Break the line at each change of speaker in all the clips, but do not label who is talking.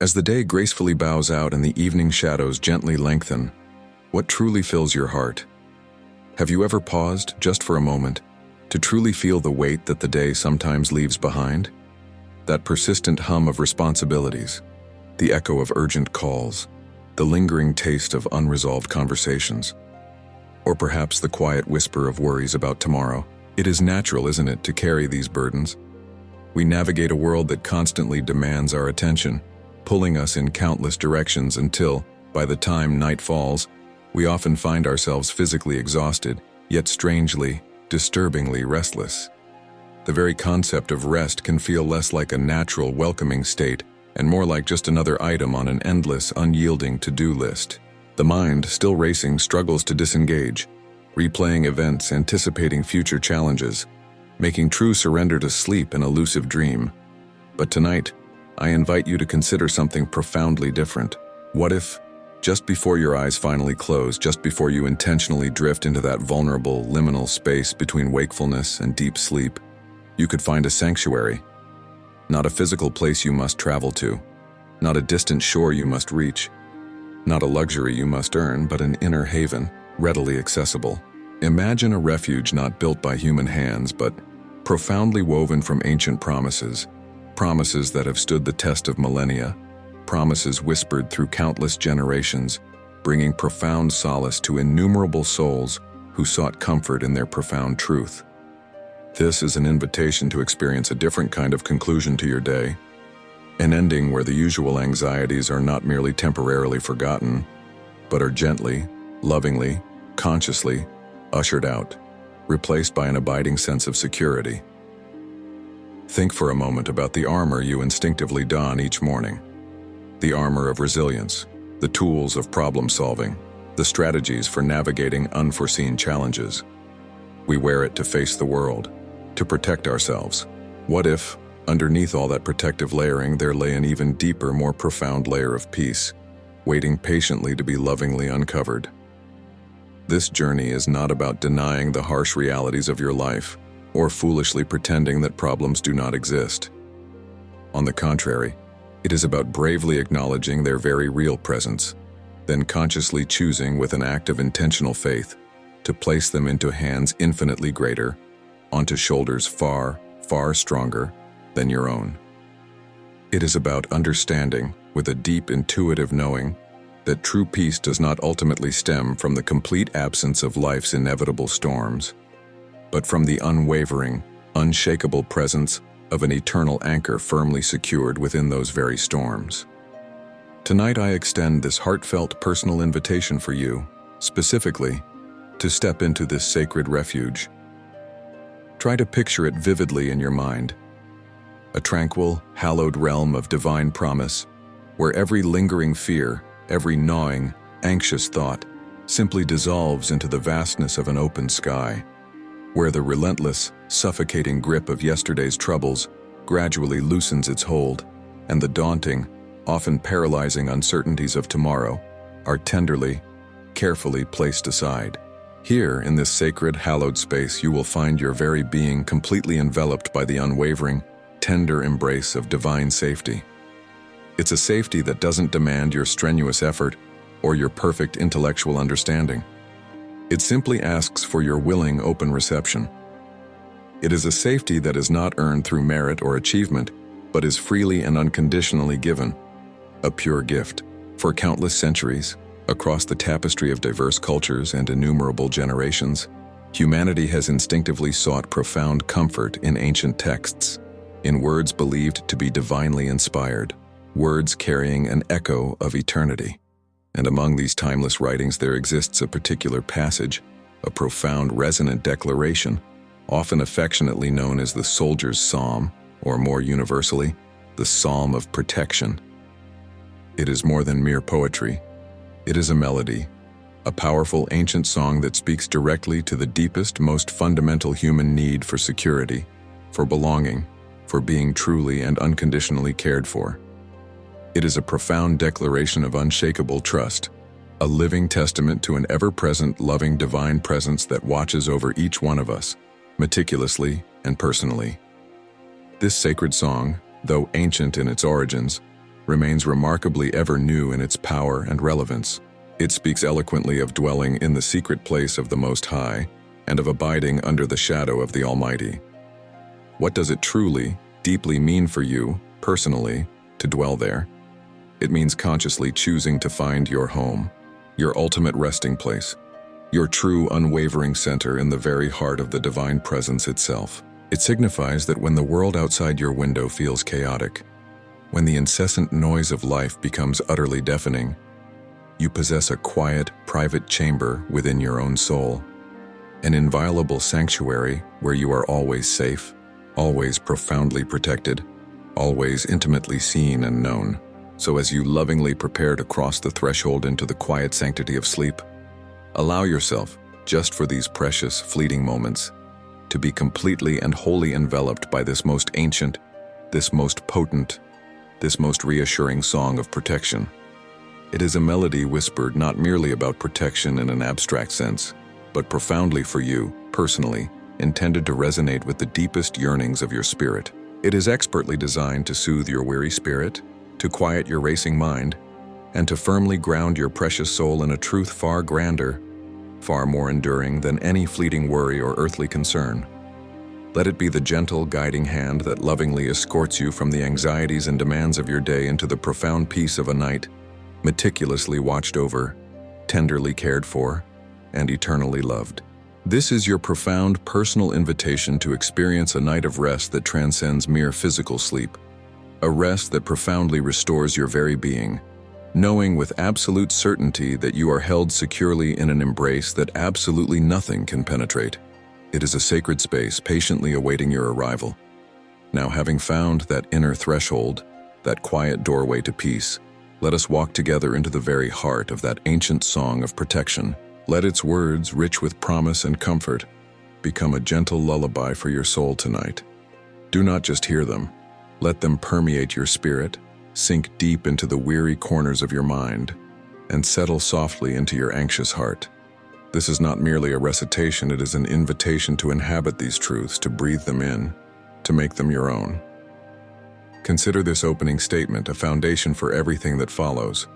As the day gracefully bows out and the evening shadows gently lengthen, what truly fills your heart? Have you ever paused, just for a moment, to truly feel the weight that the day sometimes leaves behind? That persistent hum of responsibilities, the echo of urgent calls, the lingering taste of unresolved conversations, or perhaps the quiet whisper of worries about tomorrow. It is natural, isn't it, to carry these burdens? We navigate a world that constantly demands our attention, pulling us in countless directions until, by the time night falls, we often find ourselves physically exhausted, yet strangely, disturbingly restless. The very concept of rest can feel less like a natural, welcoming state and more like just another item on an endless, unyielding to-do list. The mind, still racing, struggles to disengage, replaying events, anticipating future challenges, making true surrender to sleep an elusive dream. But tonight, I invite you to consider something profoundly different. What if, just before your eyes finally close, just before you intentionally drift into that vulnerable, liminal space between wakefulness and deep sleep, you could find a sanctuary? Not a physical place you must travel to, not a distant shore you must reach, not a luxury you must earn, but an inner haven, readily accessible. Imagine a refuge not built by human hands, but profoundly woven from ancient promises, promises that have stood the test of millennia, promises whispered through countless generations, bringing profound solace to innumerable souls who sought comfort in their profound truth. This is an invitation to experience a different kind of conclusion to your day, an ending where the usual anxieties are not merely temporarily forgotten, but are gently, lovingly, consciously ushered out, replaced by an abiding sense of security. Think for a moment about the armor you instinctively don each morning. The armor of resilience, the tools of problem solving, the strategies for navigating unforeseen challenges. We wear it to face the world, to protect ourselves. What if, underneath all that protective layering, there lay an even deeper, more profound layer of peace, waiting patiently to be lovingly uncovered? This journey is not about denying the harsh realities of your life or foolishly pretending that problems do not exist. On the contrary, it is about bravely acknowledging their very real presence, then consciously choosing with an act of intentional faith to place them into hands infinitely greater, onto shoulders far, far stronger than your own. It is about understanding, with a deep intuitive knowing, that true peace does not ultimately stem from the complete absence of life's inevitable storms, but from the unwavering, unshakable presence of an eternal anchor firmly secured within those very storms. Tonight I extend this heartfelt personal invitation for you, specifically, to step into this sacred refuge. Try to picture it vividly in your mind. A tranquil, hallowed realm of divine promise, where every lingering fear, every gnawing, anxious thought simply dissolves into the vastness of an open sky, where the relentless, suffocating grip of yesterday's troubles gradually loosens its hold, and the daunting, often paralyzing uncertainties of tomorrow are tenderly, carefully placed aside. Here, in this sacred, hallowed space, you will find your very being completely enveloped by the unwavering, tender embrace of divine safety. It's a safety that doesn't demand your strenuous effort or your perfect intellectual understanding. It simply asks for your willing, open reception. It is a safety that is not earned through merit or achievement, but is freely and unconditionally given, a pure gift. For countless centuries, across the tapestry of diverse cultures and innumerable generations, humanity has instinctively sought profound comfort in ancient texts, in words believed to be divinely inspired, words carrying an echo of eternity. And among these timeless writings there exists a particular passage, a profound resonant declaration, often affectionately known as the soldier's psalm, or more universally, the psalm of protection. It is more than mere poetry. It is a melody, a powerful ancient song that speaks directly to the deepest, most fundamental human need for security, for belonging, for being truly and unconditionally cared for. It is a profound declaration of unshakable trust, a living testament to an ever-present, loving divine presence that watches over each one of us, meticulously and personally. This sacred song, though ancient in its origins, remains remarkably ever new in its power and relevance. It speaks eloquently of dwelling in the secret place of the Most High and of abiding under the shadow of the Almighty. What does it truly, deeply mean for you, personally, to dwell there? It means consciously choosing to find your home, your ultimate resting place, your true unwavering center in the very heart of the divine presence itself. It signifies that when the world outside your window feels chaotic, when the incessant noise of life becomes utterly deafening, you possess a quiet, private chamber within your own soul, an inviolable sanctuary where you are always safe, always profoundly protected, always intimately seen and known. So as you lovingly prepare to cross the threshold into the quiet sanctity of sleep, allow yourself, just for these precious, fleeting moments, to be completely and wholly enveloped by this most ancient, this most potent, this most reassuring song of protection. It is a melody whispered not merely about protection in an abstract sense, but profoundly for you, personally, intended to resonate with the deepest yearnings of your spirit. It is expertly designed to soothe your weary spirit, to quiet your racing mind, and to firmly ground your precious soul in a truth far grander, far more enduring than any fleeting worry or earthly concern. Let it be the gentle, guiding hand that lovingly escorts you from the anxieties and demands of your day into the profound peace of a night, meticulously watched over, tenderly cared for, and eternally loved. This is your profound personal invitation to experience a night of rest that transcends mere physical sleep, a rest that profoundly restores your very being, knowing with absolute certainty that you are held securely in an embrace that absolutely nothing can penetrate. It is a sacred space patiently awaiting your arrival. Now, having found that inner threshold, that quiet doorway to peace, let us walk together into the very heart of that ancient song of protection. Let its words, rich with promise and comfort, become a gentle lullaby for your soul tonight. Do not just hear them. Let them permeate your spirit, sink deep into the weary corners of your mind, and settle softly into your anxious heart. This is not merely a recitation, it is an invitation to inhabit these truths, to breathe them in, to make them your own. Consider this opening statement a foundation for everything that follows.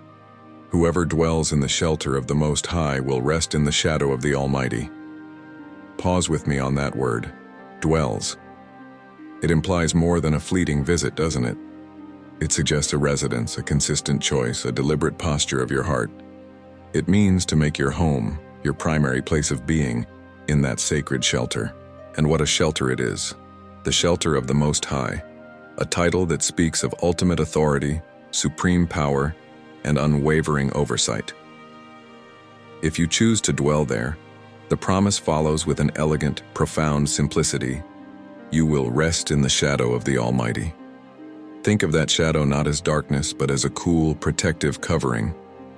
Whoever dwells in the shelter of the Most High will rest in the shadow of the Almighty. Pause with me on that word, dwells. It implies more than a fleeting visit, doesn't it? It suggests a residence, a consistent choice, a deliberate posture of your heart. It means to make your home, your primary place of being, in that sacred shelter. And what a shelter it is. The shelter of the Most High, a title that speaks of ultimate authority, supreme power, and unwavering oversight. If you choose to dwell there, the promise follows with an elegant, profound simplicity. You will rest in the shadow of the Almighty. Think of that shadow not as darkness, but as a cool, protective covering,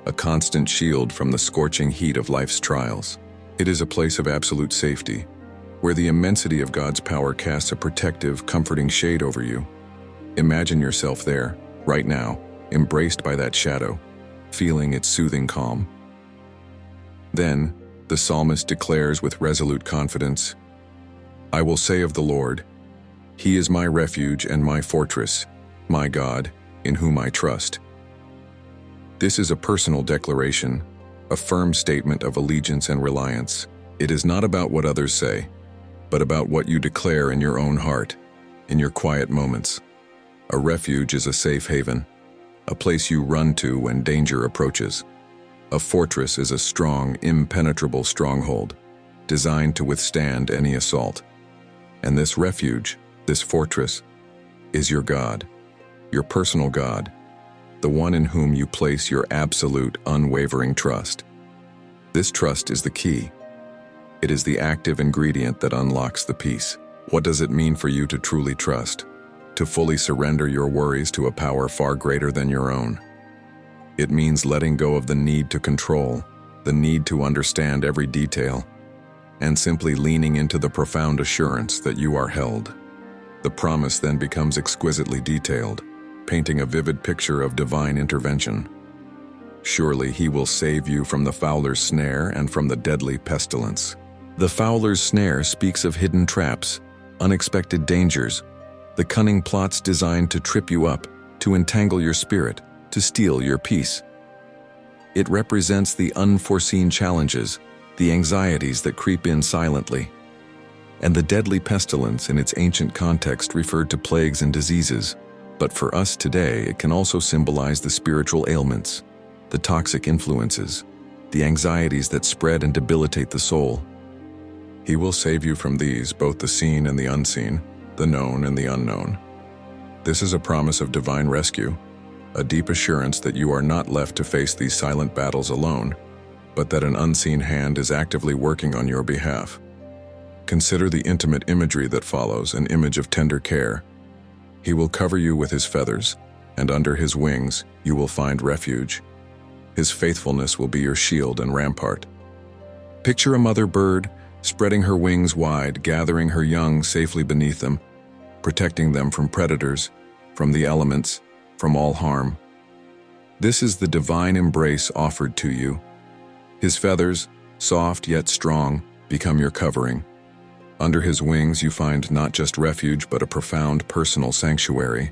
a constant shield from the scorching heat of life's trials. It is a place of absolute safety, where the immensity of God's power casts a protective, comforting shade over you. Imagine yourself there, right now, embraced by that shadow, feeling its soothing calm. Then, the psalmist declares with resolute confidence, "I will say of the Lord, He is my refuge and my fortress, my God, in whom I trust." This is a personal declaration, a firm statement of allegiance and reliance. It is not about what others say, but about what you declare in your own heart, in your quiet moments. A refuge is a safe haven, a place you run to when danger approaches. A fortress is a strong, impenetrable stronghold, designed to withstand any assault. And this refuge, this fortress, is your God, your personal God, the one in whom you place your absolute, unwavering trust. This trust is the key. It is the active ingredient that unlocks the peace. What does it mean for you to truly trust? To fully surrender your worries to a power far greater than your own? It means letting go of the need to control, the need to understand every detail, and simply leaning into the profound assurance that you are held. The promise then becomes exquisitely detailed, painting a vivid picture of divine intervention. Surely He will save you from the fowler's snare and from the deadly pestilence. The fowler's snare speaks of hidden traps, unexpected dangers, the cunning plots designed to trip you up, to entangle your spirit. to steal your peace. It represents the unforeseen challenges, the anxieties that creep in silently. And the deadly pestilence in its ancient context referred to plagues and diseases, but for us today it can also symbolize the spiritual ailments, the toxic influences, the anxieties that spread and debilitate the soul. He will save you from these, both the seen and the unseen, the known and the unknown. This is a promise of divine rescue, a deep assurance that you are not left to face these silent battles alone, but that an unseen hand is actively working on your behalf. Consider the intimate imagery that follows, an image of tender care. He will cover you with his feathers, and under his wings you will find refuge. His faithfulness will be your shield and rampart. Picture a mother bird spreading her wings wide, gathering her young safely beneath them, protecting them from predators, from the elements, from all harm. This is the divine embrace offered to you. His feathers, soft yet strong, become your covering. Under his wings you find not just refuge but a profound personal sanctuary.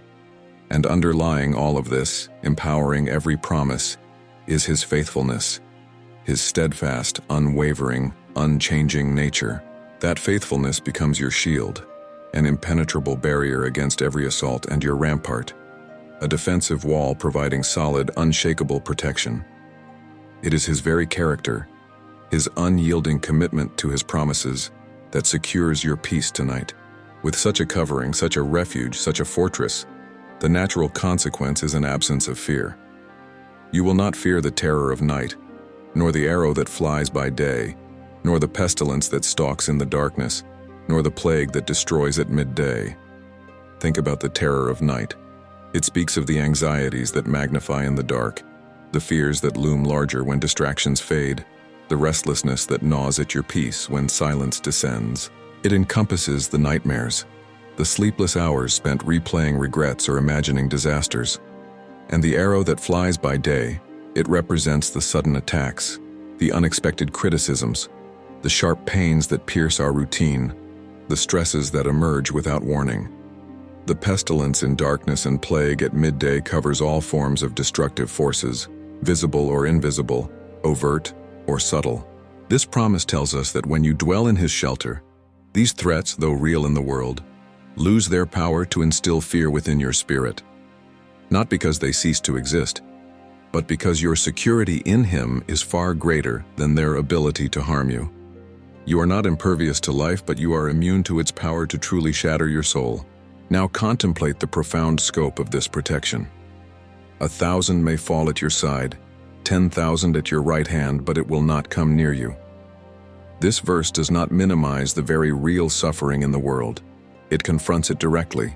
And underlying all of this, empowering every promise, is his faithfulness, his steadfast, unwavering, unchanging nature. That faithfulness becomes your shield, an impenetrable barrier against every assault, and your rampart, a defensive wall providing solid, unshakable protection. It is his very character, his unyielding commitment to his promises, that secures your peace tonight. With such a covering, such a refuge, such a fortress, the natural consequence is an absence of fear. You will not fear the terror of night, nor the arrow that flies by day, nor the pestilence that stalks in the darkness, nor the plague that destroys at midday. Think about the terror of night. It speaks of the anxieties that magnify in the dark, the fears that loom larger when distractions fade, the restlessness that gnaws at your peace when silence descends. It encompasses the nightmares, the sleepless hours spent replaying regrets or imagining disasters. And the arrow that flies by day, it represents the sudden attacks, the unexpected criticisms, the sharp pains that pierce our routine, the stresses that emerge without warning. The pestilence in darkness and plague at midday covers all forms of destructive forces, visible or invisible, overt or subtle. This promise tells us that when you dwell in his shelter, these threats, though real in the world, lose their power to instill fear within your spirit. Not because they cease to exist, but because your security in him is far greater than their ability to harm you. You are not impervious to life, but you are immune to its power to truly shatter your soul. Now contemplate the profound scope of this protection. 1,000 may fall at your side, 10,000 at your right hand, but it will not come near you. This verse does not minimize the very real suffering in the world. It confronts it directly.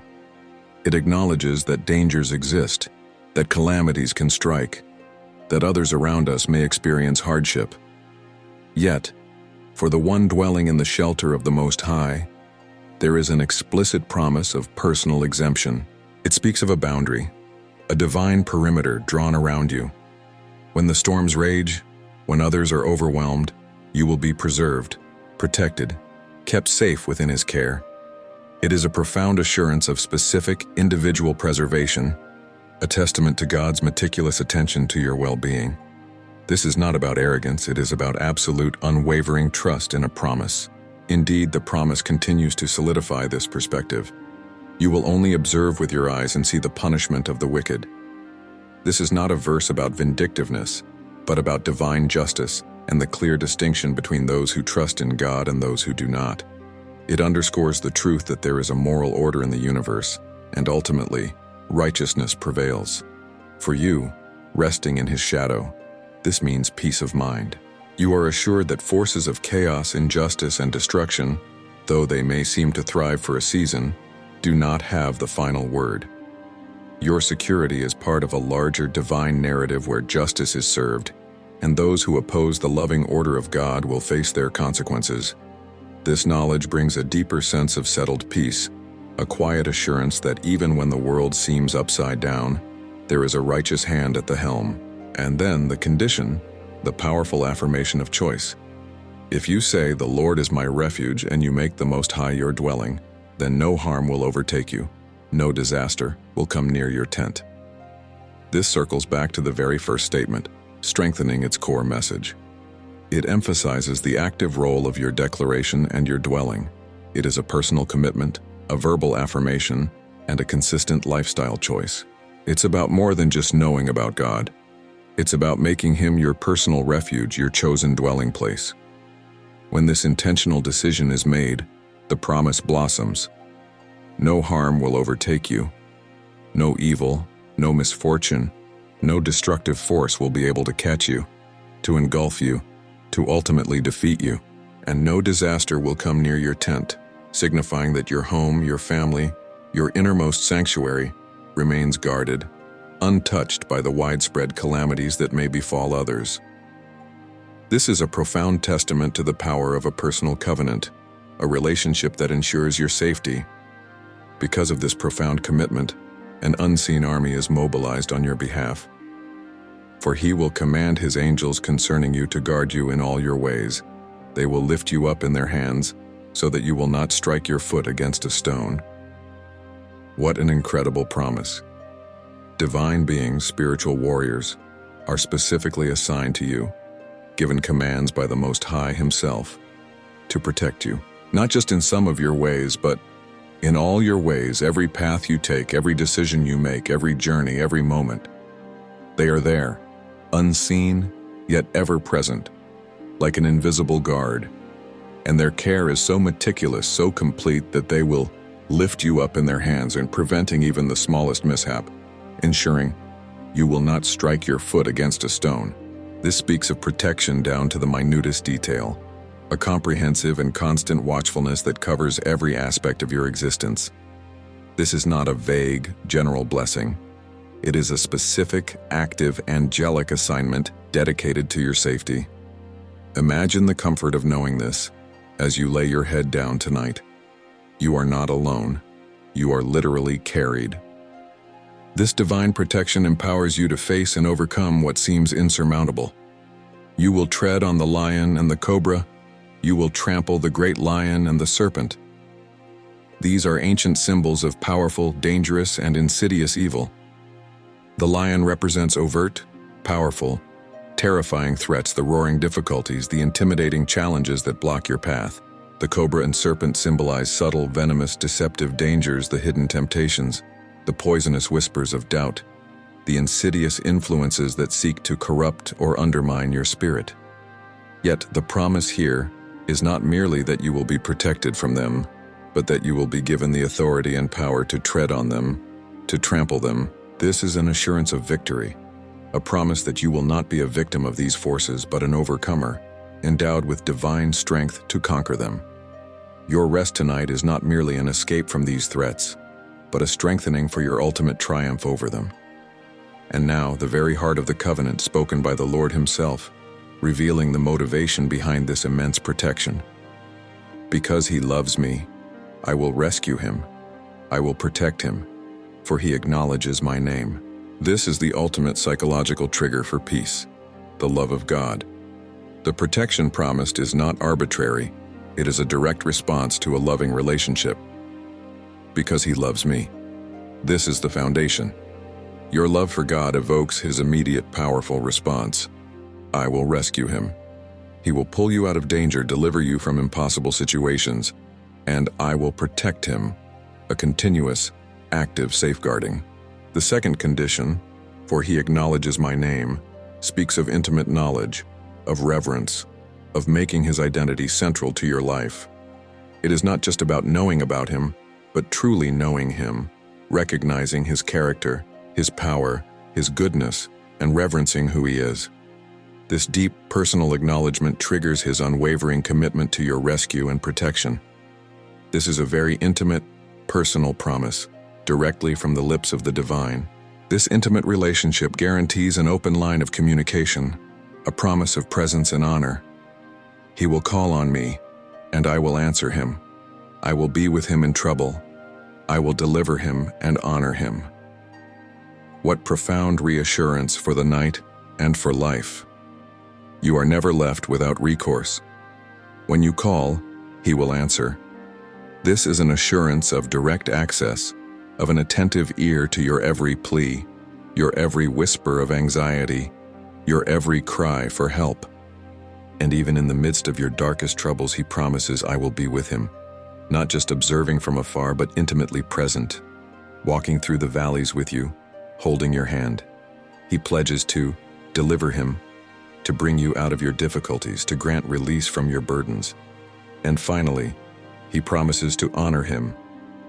It acknowledges that dangers exist, that calamities can strike, that others around us may experience hardship. Yet, for the one dwelling in the shelter of the Most High, there is an explicit promise of personal exemption. It speaks of a boundary, a divine perimeter drawn around you. When the storms rage, when others are overwhelmed, you will be preserved, protected, kept safe within his care. It is a profound assurance of specific, individual preservation, a testament to God's meticulous attention to your well-being. This is not about arrogance, it is about absolute, unwavering trust in a promise. Indeed, the promise continues to solidify this perspective. You will only observe with your eyes and see the punishment of the wicked. This is not a verse about vindictiveness, but about divine justice and the clear distinction between those who trust in God and those who do not. It underscores the truth that there is a moral order in the universe, and ultimately, righteousness prevails. For you, resting in his shadow, this means peace of mind. You are assured that forces of chaos, injustice, and destruction, though they may seem to thrive for a season, do not have the final word. Your security is part of a larger divine narrative where justice is served, and those who oppose the loving order of God will face their consequences. This knowledge brings a deeper sense of settled peace, a quiet assurance that even when the world seems upside down, there is a righteous hand at the helm. And then the condition, the powerful affirmation of choice. If you say, "The Lord is my refuge," and you make the Most High your dwelling, then no harm will overtake you, no disaster will come near your tent. This circles back to the very first statement, strengthening its core message. It emphasizes the active role of your declaration and your dwelling. It is a personal commitment, a verbal affirmation, and a consistent lifestyle choice. It's about more than just knowing about God. It's about making Him your personal refuge, your chosen dwelling place. When this intentional decision is made, the promise blossoms. No harm will overtake you. No evil, no misfortune, no destructive force will be able to catch you, to engulf you, to ultimately defeat you. And no disaster will come near your tent, signifying that your home, your family, your innermost sanctuary remains guarded, untouched by the widespread calamities that may befall others. This is a profound testament to the power of a personal covenant, a relationship that ensures your safety. Because of this profound commitment, an unseen army is mobilized on your behalf. For He will command His angels concerning you to guard you in all your ways. They will lift you up in their hands, so that you will not strike your foot against a stone. What an incredible promise. Divine beings, spiritual warriors, are specifically assigned to you, given commands by the Most High Himself, to protect you, not just in some of your ways, but in all your ways, every path you take, every decision you make, every journey, every moment. They are there, unseen, yet ever present, like an invisible guard. And their care is so meticulous, so complete, that they will lift you up in their hands and preventing even the smallest mishap, ensuring you will not strike your foot against a stone. This speaks of protection down to the minutest detail, a comprehensive and constant watchfulness that covers every aspect of your existence. This is not a vague, general blessing. It is a specific, active, angelic assignment dedicated to your safety. Imagine the comfort of knowing this as you lay your head down tonight. You are not alone. You are literally carried. This divine protection empowers you to face and overcome what seems insurmountable. You will tread on the lion and the cobra. You will trample the great lion and the serpent. These are ancient symbols of powerful, dangerous, and insidious evil. The lion represents overt, powerful, terrifying threats, the roaring difficulties, the intimidating challenges that block your path. The cobra and serpent symbolize subtle, venomous, deceptive dangers, the hidden temptations, the poisonous whispers of doubt, the insidious influences that seek to corrupt or undermine your spirit. Yet the promise here is not merely that you will be protected from them, but that you will be given the authority and power to tread on them, to trample them. This is an assurance of victory, a promise that you will not be a victim of these forces, but an overcomer, endowed with divine strength to conquer them. Your rest tonight is not merely an escape from these threats, but a strengthening for your ultimate triumph over them. And now, the very heart of the covenant spoken by the Lord Himself, revealing the motivation behind this immense protection. Because He loves me, I will rescue him. I will protect him, for he acknowledges my name. This is the ultimate psychological trigger for peace, the love of God. The protection promised is not arbitrary. It is a direct response to a loving relationship. Because He loves me. This is the foundation. Your love for God evokes His immediate, powerful response. I will rescue him. He will pull you out of danger, deliver you from impossible situations, and I will protect him, a continuous, active safeguarding. The second condition, for he acknowledges my name, speaks of intimate knowledge, of reverence, of making his identity central to your life. It is not just about knowing about him, but truly knowing him, recognizing his character, his power, his goodness, and reverencing who he is. This deep, personal acknowledgement triggers his unwavering commitment to your rescue and protection. This is a very intimate, personal promise, directly from the lips of the divine. This intimate relationship guarantees an open line of communication, a promise of presence and honor. He will call on me, and I will answer him. I will be with him in trouble. I will deliver him and honor him. What profound reassurance for the night and for life. You are never left without recourse. When you call, he will answer. This is an assurance of direct access, of an attentive ear to your every plea. your every whisper of anxiety, your every cry for help. And even in the midst of your darkest troubles, He promises, I will be with him, not just observing from afar, but intimately present, walking through the valleys with you, holding your hand. He pledges to deliver him, to bring you out of your difficulties, to grant release from your burdens. And finally, He promises to honor him.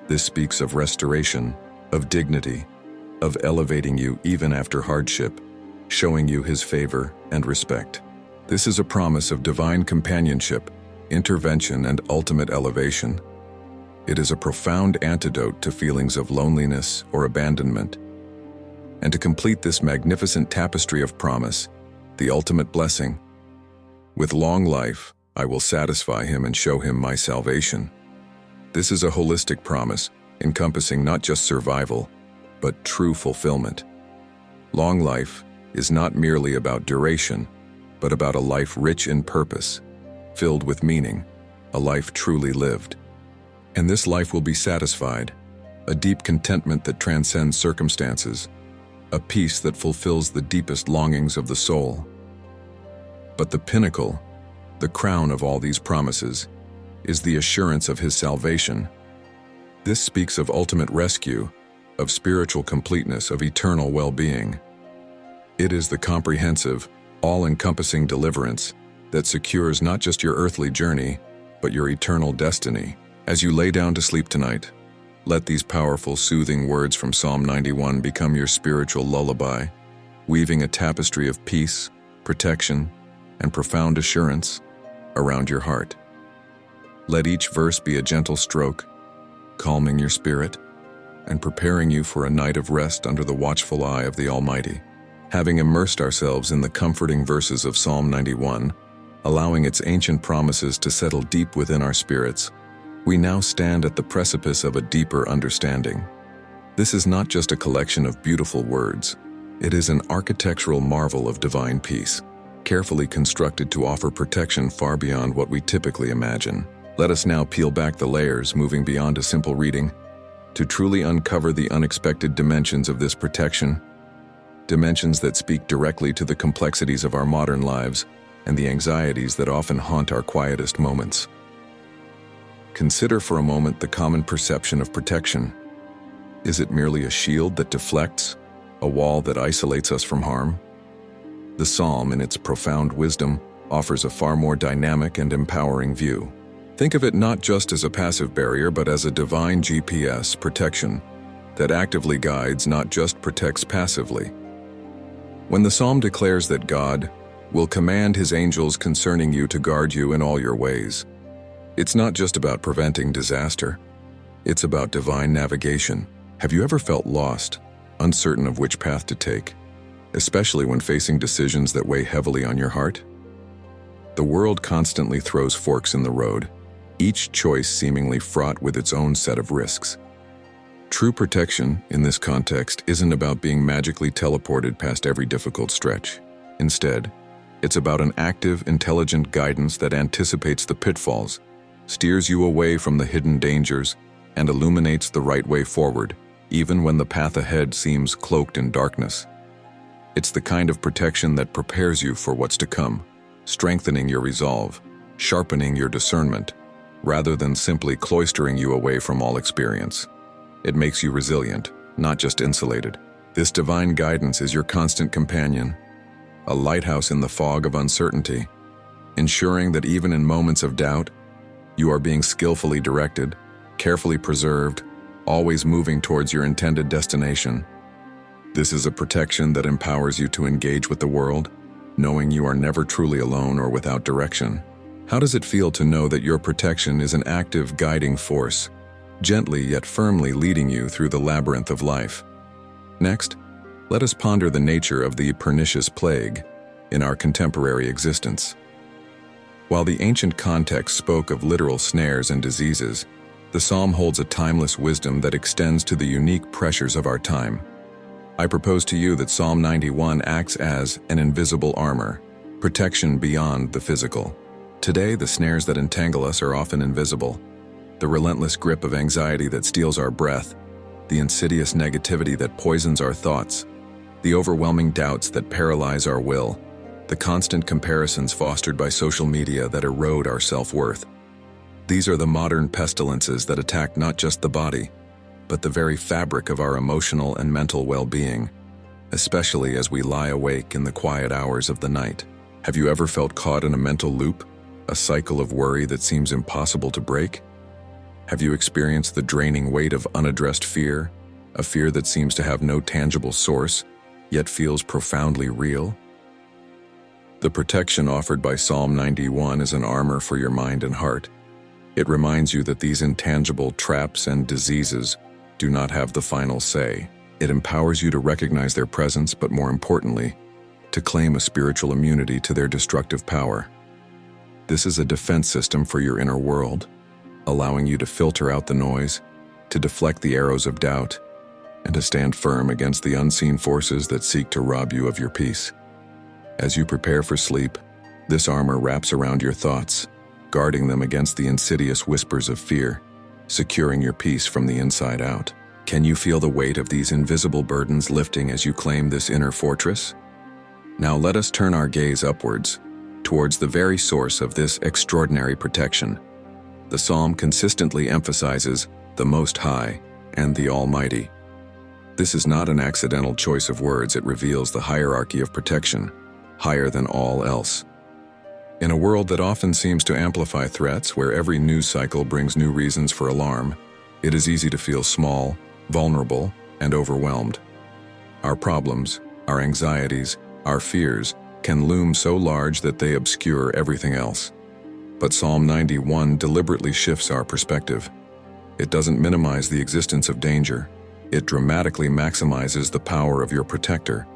This speaks of restoration, of dignity, of elevating you even after hardship, showing you His favor and respect. This is a promise of divine companionship, intervention, and ultimate elevation. It is a profound antidote to feelings of loneliness or abandonment. And to complete this magnificent tapestry of promise, the ultimate blessing, with long life, I will satisfy him and show him my salvation. This is a holistic promise, encompassing not just survival, but true fulfillment. Long life is not merely about duration, but about a life rich in purpose, filled with meaning, a life truly lived. And this life will be satisfied, a deep contentment that transcends circumstances, a peace that fulfills the deepest longings of the soul. But the pinnacle, the crown of all these promises, is the assurance of His salvation. This speaks of ultimate rescue, of spiritual completeness, of eternal well-being. It is the comprehensive, all-encompassing deliverance that secures not just your earthly journey, but your eternal destiny. As you lay down to sleep tonight, let these powerful, soothing words from Psalm 91 become your spiritual lullaby, weaving a tapestry of peace, protection, and profound assurance around your heart. Let each verse be a gentle stroke, calming your spirit and preparing you for a night of rest under the watchful eye of the Almighty. Having immersed ourselves in the comforting verses of Psalm 91, allowing its ancient promises to settle deep within our spirits, we now stand at the precipice of a deeper understanding. This is not just a collection of beautiful words. It is an architectural marvel of divine peace, carefully constructed to offer protection far beyond what we typically imagine. Let us now peel back the layers, moving beyond a simple reading, to truly uncover the unexpected dimensions of this protection, dimensions that speak directly to the complexities of our modern lives and the anxieties that often haunt our quietest moments. Consider for a moment the common perception of protection. Is it merely a shield that deflects, a wall that isolates us from harm? The Psalm, in its profound wisdom, offers a far more dynamic and empowering view. Think of it not just as a passive barrier, but as a divine GPS protection that actively guides, not just protects passively. When the Psalm declares that God will command His angels concerning you to guard you in all your ways, it's not just about preventing disaster. It's about divine navigation. Have you ever felt lost, uncertain of which path to take, especially when facing decisions that weigh heavily on your heart? The world constantly throws forks in the road, each choice seemingly fraught with its own set of risks. True protection, in this context, isn't about being magically teleported past every difficult stretch. Instead, it's about an active, intelligent guidance that anticipates the pitfalls, steers you away from the hidden dangers, and illuminates the right way forward, even when the path ahead seems cloaked in darkness. It's the kind of protection that prepares you for what's to come, strengthening your resolve, sharpening your discernment, rather than simply cloistering you away from all experience. It makes you resilient, not just insulated. This divine guidance is your constant companion, a lighthouse in the fog of uncertainty, ensuring that even in moments of doubt, you are being skillfully directed, carefully preserved, always moving towards your intended destination. This is a protection that empowers you to engage with the world, knowing you are never truly alone or without direction. How does it feel to know that your protection is an active guiding force, gently yet firmly leading you through the labyrinth of life? Next, let us ponder the nature of the pernicious plague in our contemporary existence. While the ancient context spoke of literal snares and diseases, the Psalm holds a timeless wisdom that extends to the unique pressures of our time. I propose to you that Psalm 91 acts as an invisible armor, protection beyond the physical. Today, the snares that entangle us are often invisible. The relentless grip of anxiety that steals our breath, the insidious negativity that poisons our thoughts, The overwhelming doubts that paralyze our will, the constant comparisons fostered by social media that erode our self-worth. These are the modern pestilences that attack not just the body, but the very fabric of our emotional and mental well-being, especially as we lie awake in the quiet hours of the night. Have you ever felt caught in a mental loop, a cycle of worry that seems impossible to break? Have you experienced the draining weight of unaddressed fear, a fear that seems to have no tangible source, yet feels profoundly real? The protection offered by Psalm 91 is an armor for your mind and heart. It reminds you that these intangible traps and diseases do not have the final say. It empowers you to recognize their presence, but more importantly, to claim a spiritual immunity to their destructive power. This is a defense system for your inner world, allowing you to filter out the noise, to deflect the arrows of doubt, and to stand firm against the unseen forces that seek to rob you of your peace. As you prepare for sleep, this armor wraps around your thoughts, guarding them against the insidious whispers of fear, securing your peace from the inside out. Can you feel the weight of these invisible burdens lifting as you claim this inner fortress? Now let us turn our gaze upwards, towards the very source of this extraordinary protection. The psalm consistently emphasizes the Most High and the Almighty. This is not an accidental choice of words. It reveals the hierarchy of protection, higher than all else. In a world that often seems to amplify threats, where every news cycle brings new reasons for alarm, it is easy to feel small, vulnerable, and overwhelmed. Our problems, our anxieties, our fears can loom so large that they obscure everything else. But Psalm 91 deliberately shifts our perspective. It doesn't minimize the existence of danger. It dramatically maximizes the power of your protector.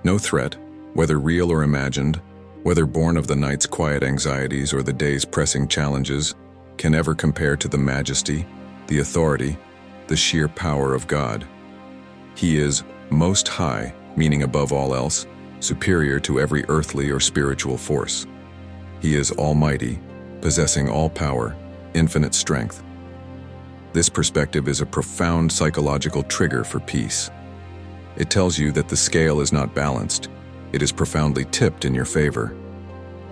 No threat, whether real or imagined, whether born of the night's quiet anxieties or the day's pressing challenges, can ever compare to the majesty, the authority, the sheer power of God. He is Most High, meaning above all else, superior to every earthly or spiritual force. He is Almighty, possessing all power, infinite strength. This perspective is a profound psychological trigger for peace. It tells you that the scale is not balanced. It is profoundly tipped in your favor.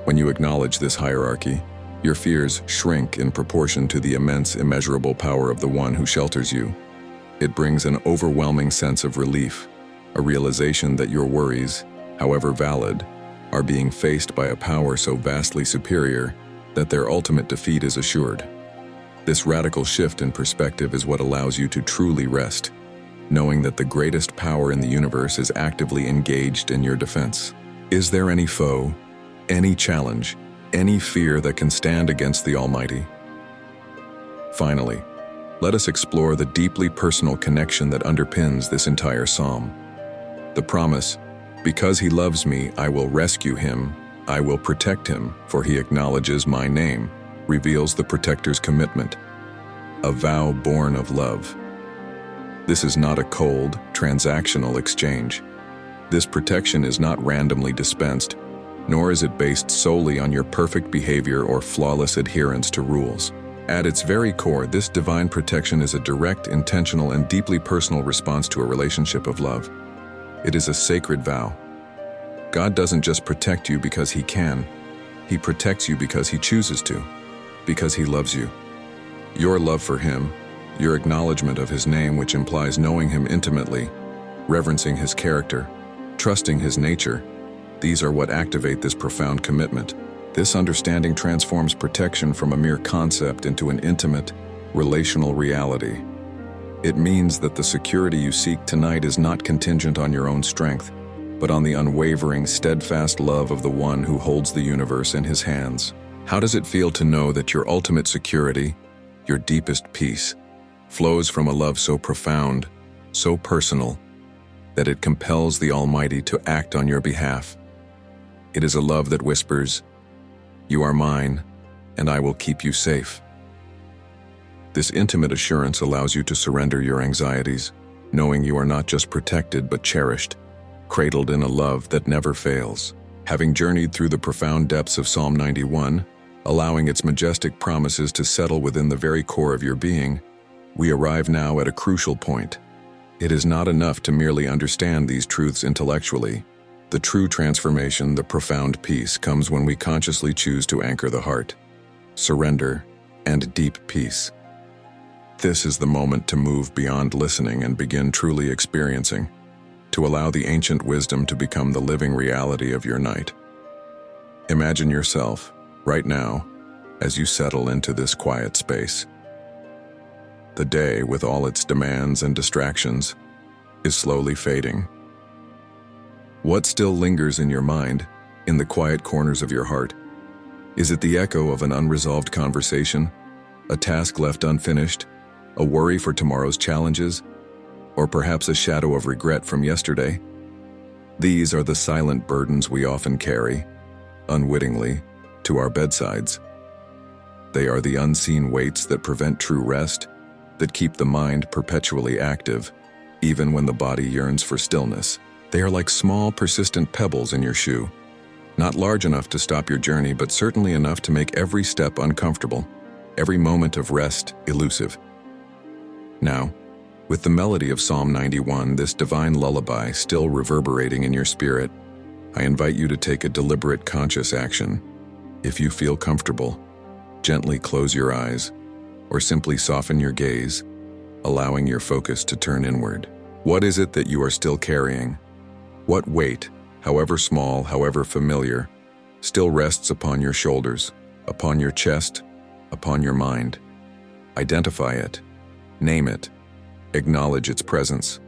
When you acknowledge this hierarchy, your fears shrink in proportion to the immense, immeasurable power of the one who shelters you. It brings an overwhelming sense of relief, a realization that your worries, however valid, are being faced by a power so vastly superior that their ultimate defeat is assured. This radical shift in perspective is what allows you to truly rest, knowing that the greatest power in the universe is actively engaged in your defense. Is there any foe, any challenge, any fear that can stand against the Almighty? Finally, let us explore the deeply personal connection that underpins this entire psalm. The promise, "Because he loves me, I will rescue him, I will protect him, for he acknowledges my name," reveals the protector's commitment, a vow born of love. This is not a cold, transactional exchange. This protection is not randomly dispensed, nor is it based solely on your perfect behavior or flawless adherence to rules. At its very core, this divine protection is a direct, intentional, and deeply personal response to a relationship of love. It is a sacred vow. God doesn't just protect you because he can. He protects you because he chooses to, because he loves you. Your love for him, your acknowledgement of his name, which implies knowing him intimately, reverencing his character, trusting his nature, these are what activate this profound commitment. This understanding transforms protection from a mere concept into an intimate, relational reality. It means that the security you seek tonight is not contingent on your own strength, but on the unwavering, steadfast love of the one who holds the universe in his hands. How does it feel to know that your ultimate security, your deepest peace, flows from a love so profound, so personal, that it compels the Almighty to act on your behalf? It is a love that whispers, "You are mine, and I will keep you safe." This intimate assurance allows you to surrender your anxieties, knowing you are not just protected but cherished, cradled in a love that never fails. Having journeyed through the profound depths of Psalm 91, allowing its majestic promises to settle within the very core of your being, we arrive now at a crucial point. It is not enough to merely understand these truths intellectually. The true transformation, the profound peace, comes when we consciously choose to anchor the heart, surrender, and deep peace. This is the moment to move beyond listening and begin truly experiencing, to allow the ancient wisdom to become the living reality of your night. Imagine yourself, right now, as you settle into this quiet space. The day, with all its demands and distractions, is slowly fading. What still lingers in your mind, in the quiet corners of your heart? Is it the echo of an unresolved conversation, a task left unfinished, a worry for tomorrow's challenges, or perhaps a shadow of regret from yesterday? These are the silent burdens we often carry, unwittingly, to our bedsides. They are the unseen weights that prevent true rest, that keep the mind perpetually active, even when the body yearns for stillness. They are like small, persistent pebbles in your shoe, not large enough to stop your journey, but certainly enough to make every step uncomfortable, every moment of rest elusive. Now, with the melody of Psalm 91, this divine lullaby still reverberating in your spirit, I invite you to take a deliberate, conscious action. If you feel comfortable, gently close your eyes, or simply soften your gaze, allowing your focus to turn inward. What is it that you are still carrying? What weight, however small, however familiar, still rests upon your shoulders, upon your chest, upon your mind? Identify it, name it, acknowledge its presence.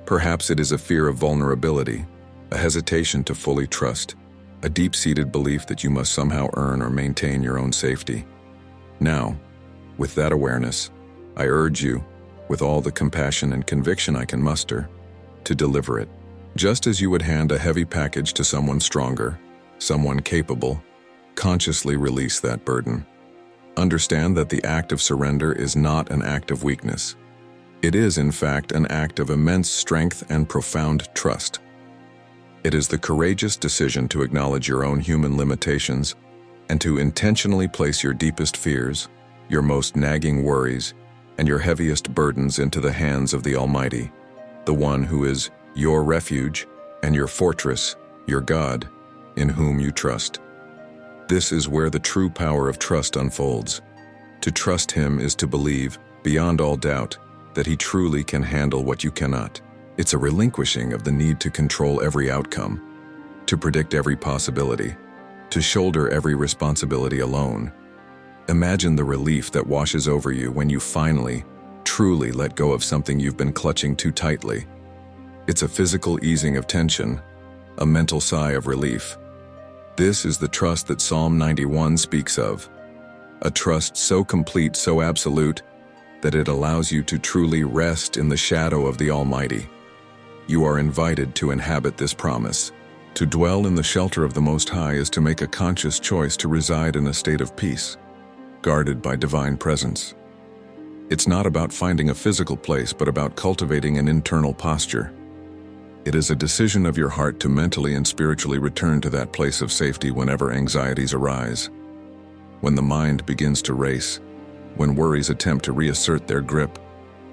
Perhaps it is a fear of vulnerability, a hesitation to fully trust, a deep-seated belief that you must somehow earn or maintain your own safety. Now, with that awareness, I urge you, with all the compassion and conviction I can muster, to deliver it. Just as you would hand a heavy package to someone stronger, someone capable, consciously release that burden. Understand that the act of surrender is not an act of weakness. It is, in fact, an act of immense strength and profound trust. It is the courageous decision to acknowledge your own human limitations and to intentionally place your deepest fears, your most nagging worries, and your heaviest burdens into the hands of the Almighty, the one who is your refuge and your fortress, your God, in whom you trust. This is where the true power of trust unfolds. To trust Him is to believe, beyond all doubt, that He truly can handle what you cannot. It's a relinquishing of the need to control every outcome, to predict every possibility, to shoulder every responsibility alone. Imagine the relief that washes over you when you finally, truly let go of something you've been clutching too tightly. It's a physical easing of tension, a mental sigh of relief. This is the trust that Psalm 91 speaks of, a trust so complete, so absolute, that it allows you to truly rest in the shadow of the Almighty. You are invited to inhabit this promise. To dwell in the shelter of the Most High is to make a conscious choice to reside in a state of peace, guarded by divine presence. It's not about finding a physical place, but about cultivating an internal posture. It is a decision of your heart to mentally and spiritually return to that place of safety whenever anxieties arise. When the mind begins to race, when worries attempt to reassert their grip,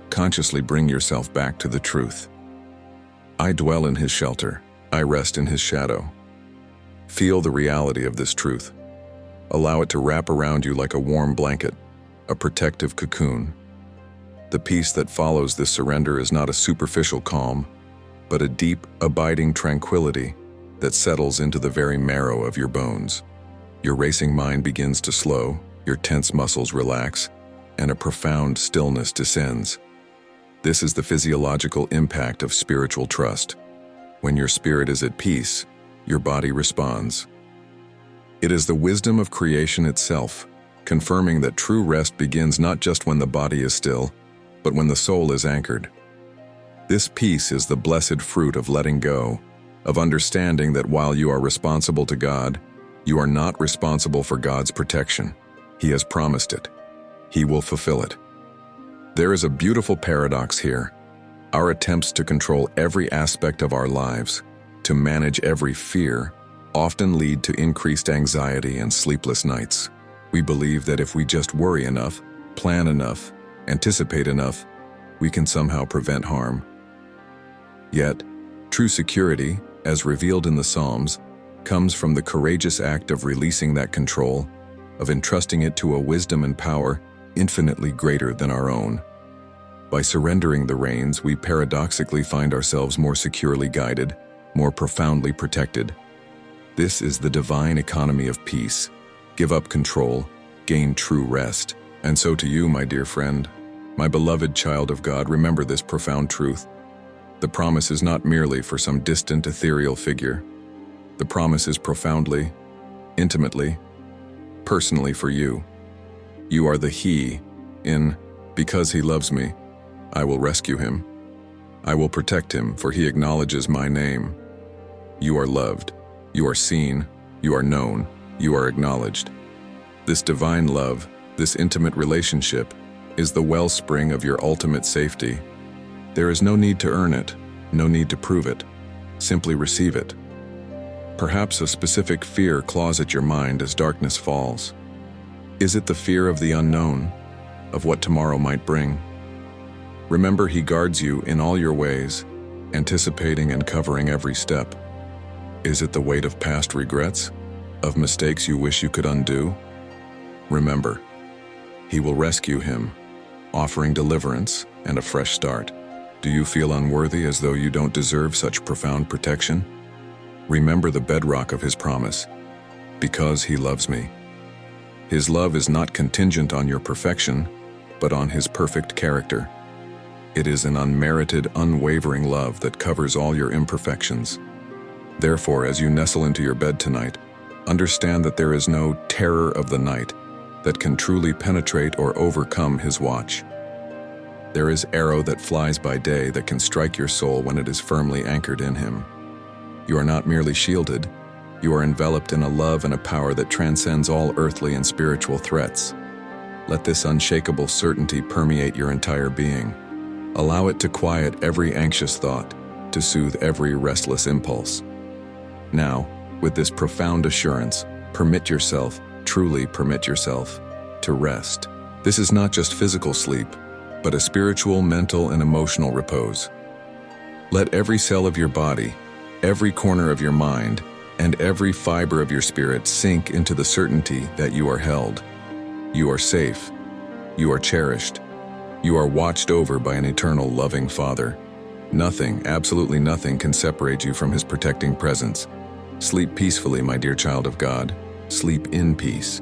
consciously bring yourself back to the truth. I dwell in His shelter. I rest in His shadow. Feel the reality of this truth. Allow it to wrap around you like a warm blanket, a protective cocoon. The peace that follows this surrender is not a superficial calm, but a deep, abiding tranquility that settles into the very marrow of your bones. Your racing mind begins to slow, your tense muscles relax, and a profound stillness descends. This is the physiological impact of spiritual trust. When your spirit is at peace, your body responds. It is the wisdom of creation itself, confirming that true rest begins not just when the body is still, but when the soul is anchored. This peace is the blessed fruit of letting go, of understanding that while you are responsible to God, you are not responsible for God's protection. He has promised it. He will fulfill it. There is a beautiful paradox here. Our attempts to control every aspect of our lives, to manage every fear, often lead to increased anxiety and sleepless nights. We believe that if we just worry enough, plan enough, anticipate enough, we can somehow prevent harm. Yet, true security, as revealed in the Psalms, comes from the courageous act of releasing that control, of entrusting it to a wisdom and power infinitely greater than our own. By surrendering the reins, we paradoxically find ourselves more securely guided, more profoundly protected. This is the divine economy of peace. Give up control, gain true rest. And so to you, my dear friend, my beloved child of God, remember this profound truth. The promise is not merely for some distant, ethereal figure. The promise is profoundly, intimately, personally for you. You are the He in, because He loves me, I will rescue him. I will protect him, for he acknowledges my name. You are loved. You are seen. You are known. You are acknowledged. This divine love, this intimate relationship, is the wellspring of your ultimate safety. There is no need to earn it, no need to prove it. Simply receive it. Perhaps a specific fear claws at your mind as darkness falls. Is it the fear of the unknown, of what tomorrow might bring? Remember, He guards you in all your ways, anticipating and covering every step. Is it the weight of past regrets, of mistakes you wish you could undo? Remember, He will rescue him, offering deliverance and a fresh start. Do you feel unworthy, as though you don't deserve such profound protection? Remember the bedrock of His promise, because He loves me. His love is not contingent on your perfection, but on His perfect character. It is an unmerited, unwavering love that covers all your imperfections. Therefore, as you nestle into your bed tonight, understand that there is no terror of the night that can truly penetrate or overcome His watch. There is arrow that flies by day that can strike your soul when it is firmly anchored in Him. You are not merely shielded, you are enveloped in a love and a power that transcends all earthly and spiritual threats. Let this unshakable certainty permeate your entire being. Allow it to quiet every anxious thought, to soothe every restless impulse. Now, with this profound assurance, permit yourself, truly permit yourself, to rest. This is not just physical sleep, but a spiritual, mental, and emotional repose. Let every cell of your body, every corner of your mind, and every fiber of your spirit sink into the certainty that you are held. You are safe. You are cherished. You are watched over by an eternal, loving Father. Nothing, absolutely nothing, can separate you from His protecting presence. Sleep peacefully, my dear child of God. Sleep in peace.